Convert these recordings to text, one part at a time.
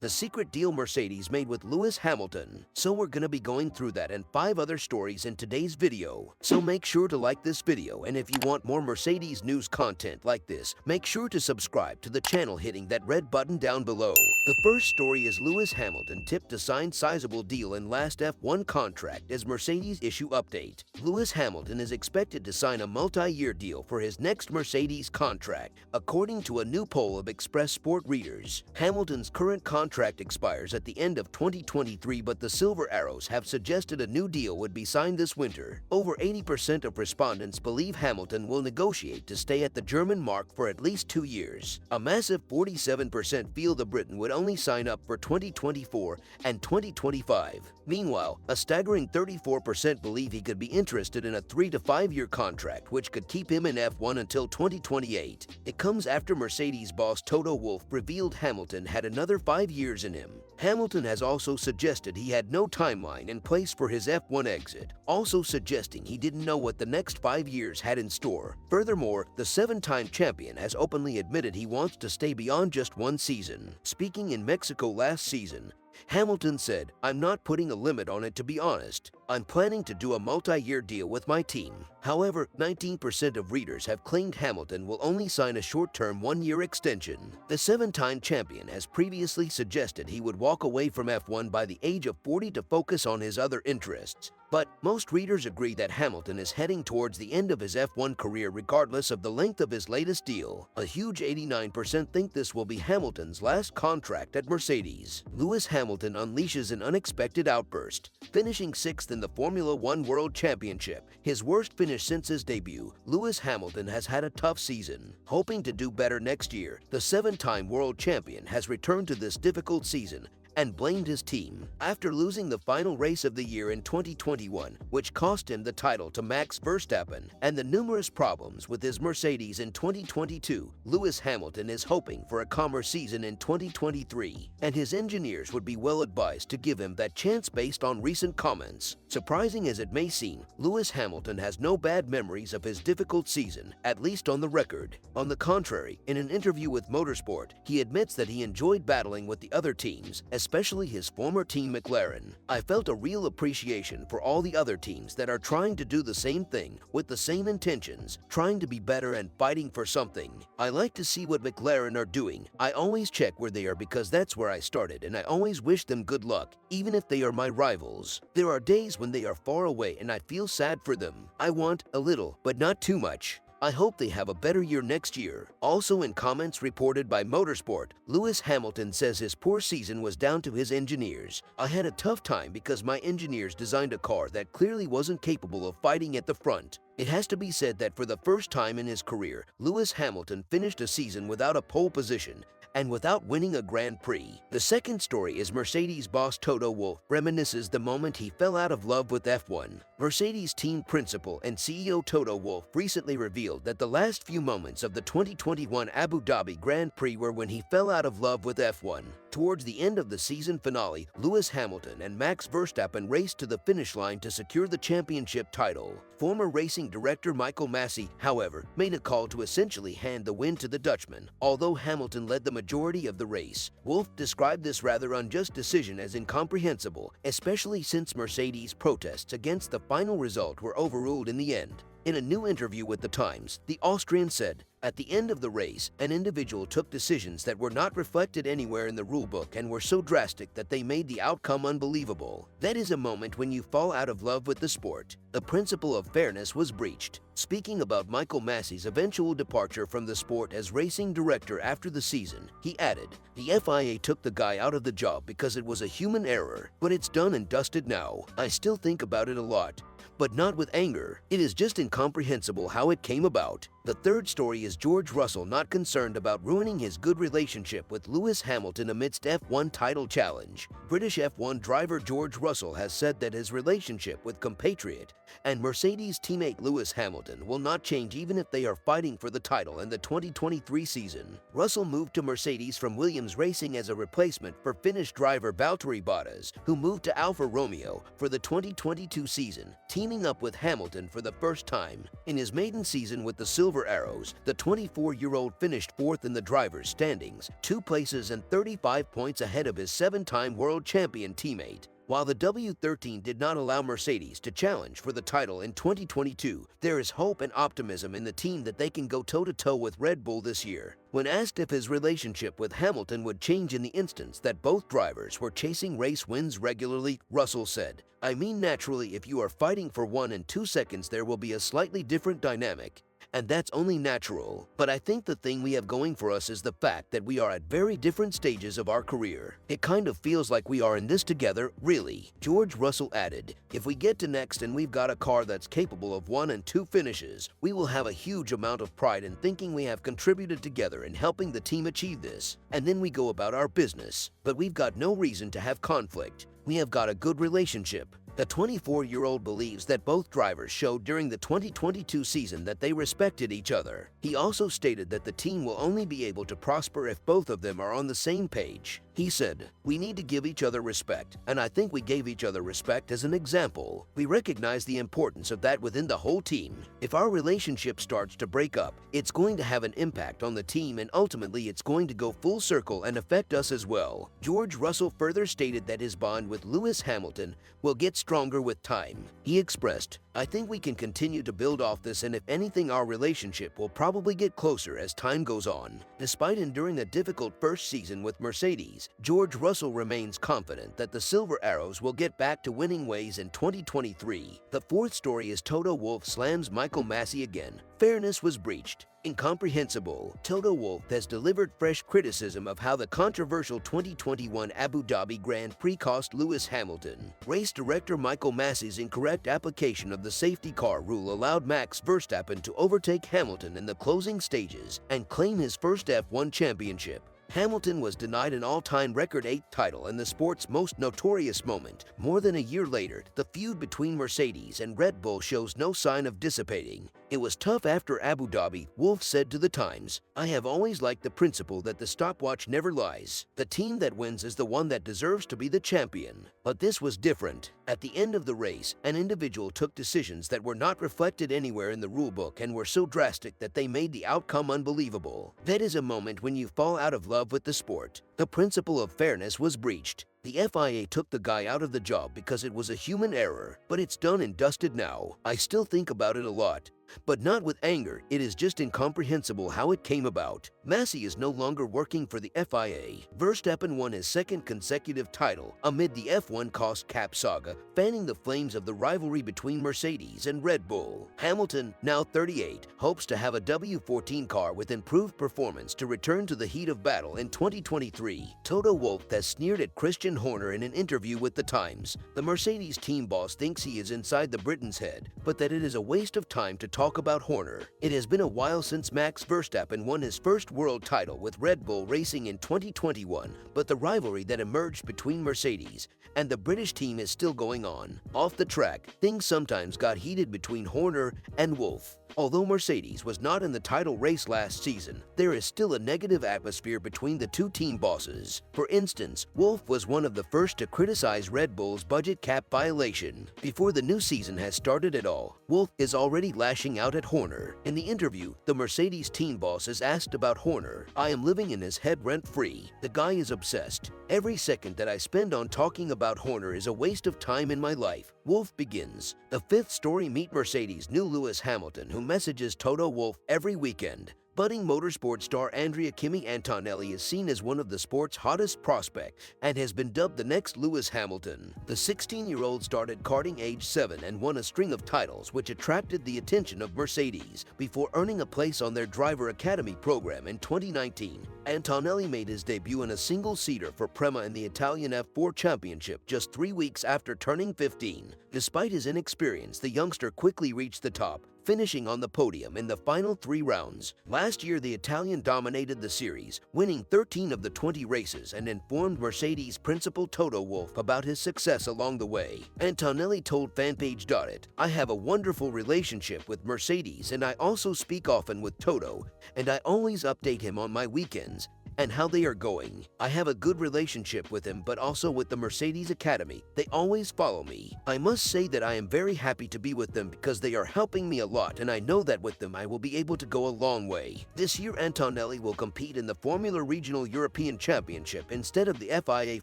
the secret deal Mercedes made with Lewis Hamilton. So we're gonna be going through that and 5 other stories in today's video. So make sure to like this video, and if you want more Mercedes news content like this, make sure to subscribe to the channel hitting that red button down below. The first story is Lewis Hamilton tipped to sign sizable deal in last F1 contract as Mercedes issue update. Lewis Hamilton is expected to sign a multi-year deal for his next Mercedes contract, according to a new poll of Express Sport readers. Hamilton's current contract expires at the end of 2023, but the Silver Arrows have suggested a new deal would be signed this winter. Over 80% of respondents believe Hamilton will negotiate to stay at the German marque for at least 2 years. A massive 47% feel the Briton would only sign up for 2024 and 2025. Meanwhile, a staggering 34% believe he could be interested in a 3 to 5 year contract, which could keep him in F1 until 2028. It comes after Mercedes boss Toto Wolff revealed Hamilton had another 5 years in him. Hamilton has also suggested he had no timeline in place for his F1 exit, also suggesting he didn't know what the next 5 years had in store. Furthermore, the 7-time champion has openly admitted he wants to stay beyond just 1 season. Speaking in Mexico last season, Hamilton said, "I'm not putting a limit on it, to be honest. I'm planning to do a multi-year deal with my team." However, 19% of readers have claimed Hamilton will only sign a short-term 1-year extension. The 7-time champion has previously suggested he would walk away from F1 by the age of 40 to focus on his other interests. But most readers agree that Hamilton is heading towards the end of his F1 career regardless of the length of his latest deal. A huge 89% think this will be Hamilton's last contract at Mercedes. Lewis Hamilton unleashes an unexpected outburst, finishing 6th in the Formula One World Championship, his worst finish since his debut. Lewis Hamilton has had a tough season. Hoping to do better next year, the 7-time world champion has returned to this difficult season and blamed his team. After losing the final race of the year in 2021, which cost him the title to Max Verstappen, and the numerous problems with his Mercedes in 2022, Lewis Hamilton is hoping for a calmer season in 2023, and his engineers would be well advised to give him that chance based on recent comments. Surprising as it may seem, Lewis Hamilton has no bad memories of his difficult season, at least on the record. On the contrary, in an interview with Motorsport, he admits that he enjoyed battling with the other teams, especially his former team McLaren. "I felt a real appreciation for all the other teams that are trying to do the same thing, with the same intentions, trying to be better and fighting for something. I like to see what McLaren are doing. I always check where they are because that's where I started, and I always wish them good luck, even if they are my rivals. There are days when they are far away and I feel sad for them. I want a little, but not too much. I hope they have a better year next year." Also in comments reported by Motorsport, Lewis Hamilton says his poor season was down to his engineers. "I had a tough time because my engineers designed a car that clearly wasn't capable of fighting at the front." It has to be said that for the first time in his career, Lewis Hamilton finished a season without a pole position and without winning a Grand Prix. The second story is Mercedes boss Toto Wolff reminisces the moment he fell out of love with F1. Mercedes team principal and CEO Toto Wolff recently revealed that the last few moments of the 2021 Abu Dhabi Grand Prix were when he fell out of love with F1. Towards the end of the season finale, Lewis Hamilton and Max Verstappen raced to the finish line to secure the championship title. Former racing director Michael Masi, however, made a call to essentially hand the win to the Dutchman, although Hamilton led the majority of the race. Wolff described this rather unjust decision as incomprehensible, especially since Mercedes' protests against the final result were overruled in the end. In a new interview with The Times, the Austrian said, "At the end of the race, an individual took decisions that were not reflected anywhere in the rulebook and were so drastic that they made the outcome unbelievable. That is a moment when you fall out of love with the sport. The principle of fairness was breached." Speaking about Michael Masi's eventual departure from the sport as racing director after the season, he added, "The FIA took the guy out of the job because it was a human error, but it's done and dusted now. I still think about it a lot, but not with anger. It is just incomprehensible how it came about." The third story is George Russell not concerned about ruining his good relationship with Lewis Hamilton amidst F1 title challenge. British F1 driver George Russell has said that his relationship with compatriot and Mercedes teammate Lewis Hamilton will not change even if they are fighting for the title in the 2023 season. Russell moved to Mercedes from Williams Racing as a replacement for Finnish driver Valtteri Bottas, who moved to Alfa Romeo for the 2022 season, teaming up with Hamilton for the first time. In his maiden season with the Silver Silver Arrows, the 24-year-old finished fourth in the drivers' standings, 2 places and 35 points ahead of his 7-time world champion teammate. While the W13 did not allow Mercedes to challenge for the title in 2022, there is hope and optimism in the team that they can go toe-to-toe with Red Bull this year. When asked if his relationship with Hamilton would change in the instance that both drivers were chasing race wins regularly, Russell said, "I mean, naturally, if you are fighting for 1 and 2 seconds, there will be a slightly different dynamic. And that's only natural. But I think the thing we have going for us is the fact that we are at very different stages of our career. It kind of feels like we are in this together, really." George Russell added, "If we get to next and we've got a car that's capable of 1 and 2 finishes, we will have a huge amount of pride in thinking we have contributed together in helping the team achieve this. And then we go about our business. But we've got no reason to have conflict. We have got a good relationship." The 24-year-old believes that both drivers showed during the 2022 season that they respected each other. He also stated that the team will only be able to prosper if both of them are on the same page. He said, "We need to give each other respect, and I think we gave each other respect as an example. We recognize the importance of that within the whole team. If our relationship starts to break up, it's going to have an impact on the team, and ultimately it's going to go full circle and affect us as well." George Russell further stated that his bond with Lewis Hamilton will get stronger with time. He expressed, "I think we can continue to build off this, and if anything, our relationship will probably get closer as time goes on." Despite enduring a difficult first season with Mercedes, George Russell remains confident that the Silver Arrows will get back to winning ways in 2023. The fourth story is Toto Wolff slams Michael Masi again. Fairness was breached. Incomprehensible. Toto Wolff has delivered fresh criticism of how the controversial 2021 Abu Dhabi Grand Prix cost Lewis Hamilton. Race director Michael Masi's incorrect application of the safety car rule allowed Max Verstappen to overtake Hamilton in the closing stages and claim his first F1 championship. Hamilton was denied an all-time record 8th title in the sport's most notorious moment. More than a year later, the feud between Mercedes and Red Bull shows no sign of dissipating. "It was tough after Abu Dhabi," Wolff said to The Times. "I have always liked the principle that the stopwatch never lies. The team that wins is the one that deserves to be the champion. But this was different. At the end of the race, an individual took decisions that were not reflected anywhere in the rulebook and were so drastic that they made the outcome unbelievable. That is a moment when you fall out of love with the sport. The principle of fairness was breached. The FIA took the guy out of the job because it was a human error, but it's done and dusted now. I still think about it a lot. But not with anger, it is just incomprehensible how it came about." Masi is no longer working for the FIA. Verstappen won his 2nd consecutive title amid the F1 cost cap saga, fanning the flames of the rivalry between Mercedes and Red Bull. Hamilton, now 38, hopes to have a W14 car with improved performance to return to the heat of battle in 2023. Toto Wolff has sneered at Christian Horner in an interview with The Times. The Mercedes team boss thinks he is inside the Britain's head, but that it is a waste of time to talk about Horner. It has been a while since Max Verstappen won his first world title with Red Bull Racing in 2021, but the rivalry that emerged between Mercedes and the British team is still going on. Off the track, things sometimes got heated between Horner and Wolff. Although Mercedes was not in the title race last season, there is still a negative atmosphere between the two team bosses. For instance, Wolff was one of the first to criticize Red Bull's budget cap violation. Before the new season has started at all, Wolff is already lashing out at Horner. In the interview, the Mercedes team boss is asked about Horner. "I am living in his head rent-free. The guy is obsessed. Every second that I spend on talking about Horner is a waste of time in my life." Wolff begins. The fifth story, meet Mercedes' new Lewis Hamilton, who messages Toto Wolff every weekend. Budding motorsport star Andrea Kimi Antonelli is seen as one of the sport's hottest prospects and has been dubbed the next Lewis Hamilton. The 16-year-old started karting age 7 and won a string of titles which attracted the attention of Mercedes before earning a place on their Driver Academy program in 2019. Antonelli made his debut in a single-seater for Prema in the Italian F4 Championship just 3 weeks after turning 15. Despite his inexperience, the youngster quickly reached the top, finishing on the podium in the final 3 rounds. Last year, the Italian dominated the series, winning 13 of the 20 races, and informed Mercedes principal Toto Wolff about his success along the way. Antonelli told Fanpage.it, "I have a wonderful relationship with Mercedes, and I also speak often with Toto, and I always update him on my weekends and how they are going. I have a good relationship with him, but also with the Mercedes Academy. They always follow me. I must say that I am very happy to be with them because they are helping me a lot, and I know that with them I will be able to go a long way. This year Antonelli will compete in the Formula Regional European Championship instead of the FIA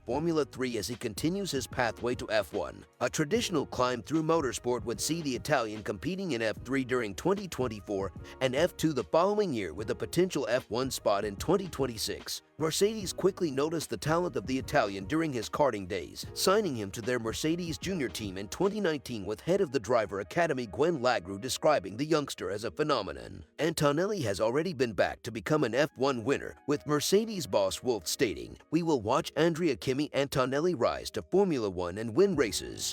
Formula 3 as he continues his pathway to F1. A traditional climb through motorsport would see the Italian competing in F3 during 2024 and F2 the following year with a potential F1 spot in 2026. Mercedes quickly noticed the talent of the Italian during his karting days, signing him to their Mercedes junior team in 2019 with head of the driver academy Gwen Lagru describing the youngster as a phenomenon. Antonelli has already been backed to become an F1 winner, with Mercedes boss Wolff stating, "We will watch Andrea Kimi Antonelli rise to Formula One and win races."